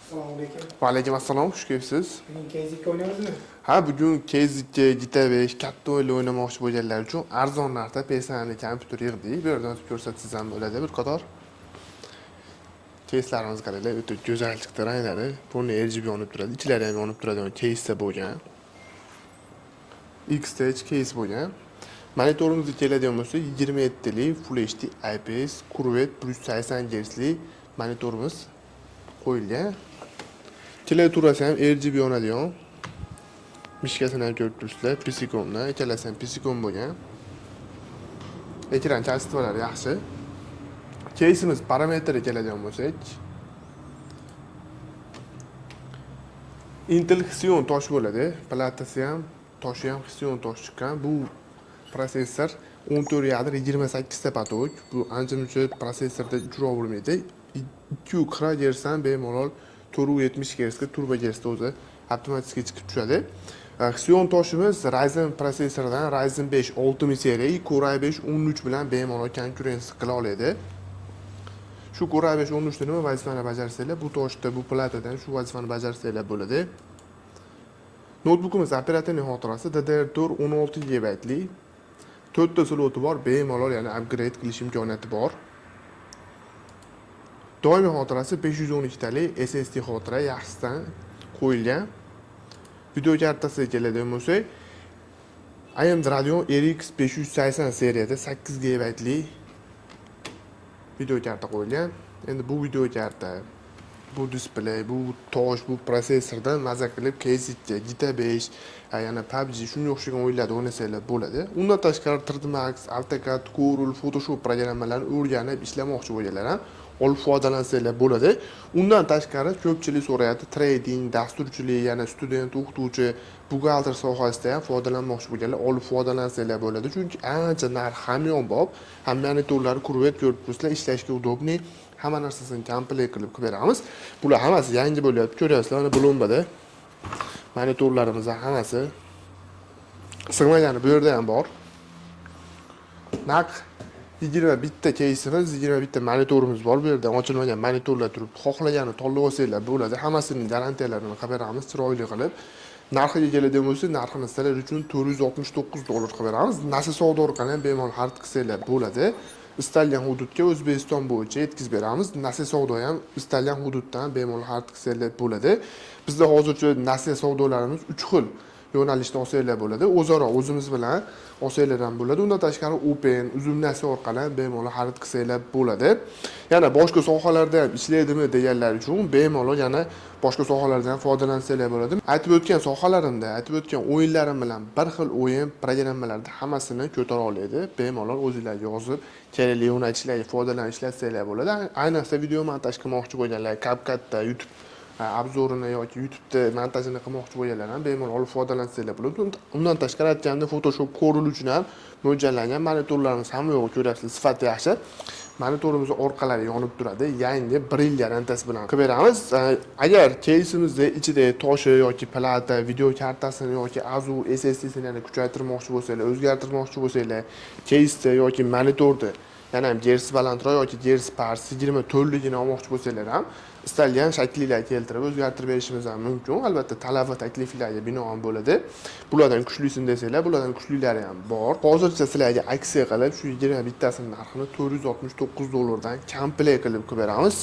Assalomu alaykum. Va alaykum assalom, xush kelibsiz. Bugun kezikka o'ynaymizmi? Ha, bugun Kezikka GTA 5 katta o'yin o'ynamoqchi bo'lganlar uchun arzon narxda PS'ni kompyuter yig'dik. Bu yerdan o'tib ko'rsatsangiz ham bo'ladi bir qator. Keyslarimiz qaranglar, o'ta go'zal chiqdi ranglari. Buni RGB yonib turadi, ichlari ham yonib turadigan keysda bo'lgan. X-Stage keys bo'lgan. Monitorimizga keladigan bo'lsa 27 lik Full HD IPS Curved plus 80 Hz lik monitorimiz qo'yilgan. Klaviaturasi ham RGB yonadigan. Mishkasini ham ko'rib turibsizlar, Pisikomdan, ikkalasi ham Pisikom bo'lgan. Ekran kачестволari yaxshi. Keysimiz parametriga keladigan bo'lsak, Intel Xeon tosh bo'ladi, platasi ham, toshi ham Xeon tosh chiqqan. Bu prosessor 14 yadro 28 ta patok. Bu ancha-muncha prosessorda uchravermaydi. 240 Hz dan bemalol 470 Hz ga turbo Hzda o'zi avtomatik chiqib tushadi. Xeon toshimiz Ryzen prosessoridan Ryzen 5 6000 seriya Core i5 13 bilan bemalol konkurensiya qila oladi. Shu Core i5 13 da nima vazifani bajarsanglar, bu toshda, bu platadan shu vazifani bajarsanglar bo'ladi. Notebookimiz operativ xotirasi DDR4 16 GB lik. 4 ta sloti bor, bemalol yana upgrade qilish imkoniyati bor. Doimiy xotirasi 512 talik SSD xotira yaxshisidan qo'yilgan. Video kartasiga keladigan bo'lsak, AMD Radeon RX 580 seriyada 8 GB lik video karta qo'yilgan. Endi bu video karta, bu displey, bu tosh, bu prosessordan maza qilib Kezikka, GTA 5, yana PUBG shunga o'xshagan o'yinlarda o'ynasanglar bo'ladi. Undan tashqari 3D Max, AutoCAD, Corel, Photoshop programmalarini o'rganib ishlamoqchi bo'lganlar ham olib foydalansanglar bo'ladi. Undan tashqari ko'pchilik so'rayapti, trading, dasturchilik, yana student, o'qituvchi, buxgalter sohasida ham foydalanmoqchi bo'lganlar olib foydalansanglar bo'ladi. Chunki ancha narx hamyonbop, ham monitorlari kurvet ko'rib turibsizlar, ishlashga udobniy, hamma narsasini komplekt qilib beramiz. Bular hammasi yangi bo'lyapti, ko'ryapsizlar, mana blombada monitorlarimiz hammasi sig'magani bu yerda ham bor. Naq 21 ta keysimiz, 21 ta monitorimiz bor. Bu yerda ochilmagan monitorlar turibdi. Xohlaganini tanlab olsanglar bo'ladi. Hammasining garantiyalarini qilib beramiz, chiroyli qilib. Narxiga keladigan bo'lsa, narxini sizlar uchun $469 qilib beramiz. Nasl savdo orqali ham bemalol xarid qilsanglar bo'ladi. Istalgan hududga O'zbekiston bo'yicha yetkazib beramiz. Nasl savdo ham istalgan hududdan bemalol xarid qilsanglar bo'ladi. Bizda hozircha nasl savdolarimiz 3 xil yo'nalishda olsanglar bo'ladi. O'zaro o'zimiz bilan olsanglar ham bo'ladi. Undan tashqari Open, uzun nasl orqali bemalol xarid qilsanglar bo'ladi. Yana boshqa sohalarda ham ishlaydimi deganlar uchun bemalol yana boshqa sohalardan ham foydalansanglar bo'ladi. Aytib o'tgan sohalarimda, aytib o'tgan o'yinlarim bilan bir xil o'yin programmalarda hammasini ko'tara oladi. Bemalol o'zingizlar yozib, kerakli yo'nalishlarga foydalanib ishlasanglar bo'ladi. Ayniqsa video montaj qilmoqchi bo'lganlar, CapCut'da, YouTube obzorini yoki YouTube'da montajini qilmoqchi bo'lganlar ham bemalol olib foydalansanglar bo'ladi. Undan tashqari aytganda Photoshop Corel uchun ham mo'ljallangan monitorlarimiz hamma yo'g'i ko'ryapsiz, sifati yaxshi. Monitorimiz orqalari yonib turadi. Yangi 1 yil garantiyasi bilan qilib beramiz. Agar keysimizda ichida toshi yoki plata, video kartasini yoki AZU SSD'sini yana kuchaytirmoqchi bo'lsanglar, o'zgartirmoqchi bo'lsanglar, keysda yoki monitorda yana ham Hz balandroq yoki Hz pars 24 ligini olmoqchi bo'lsanglar ham istalgan shakllar keltirib o'zgartirib berishimiz ham mumkin. Albatta talab va takliflarga binoan bo'ladi. Bulardan kuchlisin desanglar, bulardan kuchlilari ham bor. Hozircha sizlarga aksiya qilib shu 21 tasining narxini $469 dan komplekt qilib beramiz.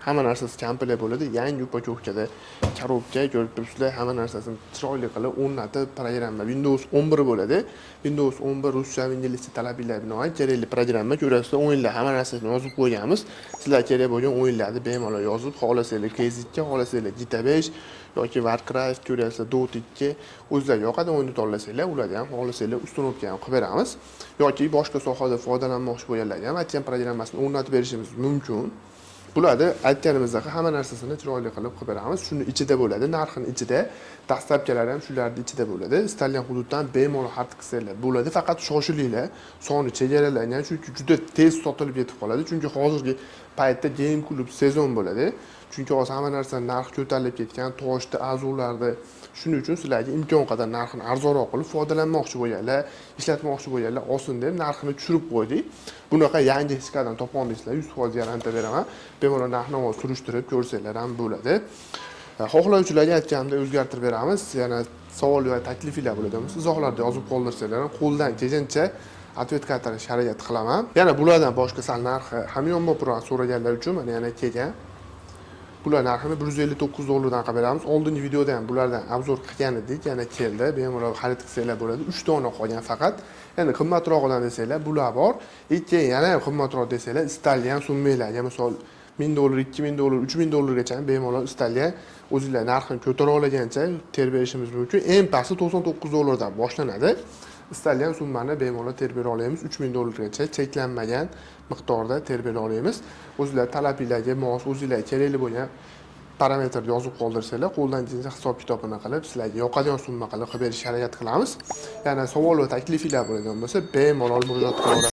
Hamma narsasi komplekt bo'ladi. Yangi upakovkada korobka ko'rib turibsizlar, hamma narsasini chiroyli qilib o'rnatib programma Windows 11 bo'ladi. Windows 11 ruscha va ingliz talablarga binoan kerakli programma ko'rasizlar. O'yinlar hamma narsasini yozib qo'yganmiz. Sizlar kerak bo'lgan o'yinlarni bemalol yozib, xohlasanglar Kezikka, xohlasanglar GTA 5 yoki Warcraft ko'rasizlar, Dota 2 o'zlariga yoqadi o'yinni tanlasanglar, ularga ham xohlasanglar ustunovka ham qilib beramiz. Yoki boshqa sohada foydalanmoqchi bo'lganlarga ham aytgan programmasini o'rnatib berishimiz mumkin. Bularni aytganimizdek hamma narsasini chiroyli qilib beramiz. Shuni ichida bo'ladi, narxini ichida, dastlabkilar ham shularning ichida bo'ladi. Istalgan hududdan bemalol xarid qilsanglar bo'ladi. Faqat shoshilinglar. Soni chegaralangan, chunki juda tez sotilib yetib qoladi. Chunki hozirgi paytda Game Club sezon bo'ladi. Chunki hozir hamma narsa narx ko'tarilib ketgan, toshda, azurlarda. Shuning uchun sizlarga imkon qadar narxini arzonroq qilib foydalanmoqchi bo'lganlar, ishlatmoqchi bo'lganlar olsin deb narxini tushirib qo'ydik. Bunaqa yangi diskadan topolmaysizlar, 100% garantiya beraman. Bemalol narx-navo surishtirib ko'rsanglar ham bo'ladi. Xohlovchilarga aytganimda o'zgartirib beramiz. Yana savol va takliflar bo'ladi. Izohlarda yozib qoldirsanglar ham qo'ldan kelgancha atvet qaytarishga harakat qilaman. Yana bulardan boshqa sal narxi hamyonbop so'raganlar uchun mana yana kelgan. Bular narxini $159 dan qilib beramiz. Oldingi videoda ham bulardan obzor qilgan edik, yana keldi. Bemalol xarid qilsanglar bo'ladi. 3 dona qolgan faqat. Ya'ni qimmatrog'idan desanglar bular bor. Keyin yana ham qimmatroq desanglar istalgan summalarga, misol $1000, $2000, $3000 gacha bemalol istalgan o'zingizlar narxini ko'tara olgancha terib berishimiz mumkin. Eng pasti $99 dan boshlanadi. Istalgan summani bemalol terib bera olamiz. $3000 gacha cheklanmagan miqdorda terib bera olamiz. O'zingizlar talabingizga mos, o'zingizlarga kerakli bo'lgan parametrni yozib qoldirsanglar, qo'ldan kelgancha hisob-kitobini qilib, sizlarga yoqadigan summa qilib berishga harakat qilamiz. Yana savol va takliflar bo'ladigan bo'lsa, bemalol murojaat qilaverasizlar.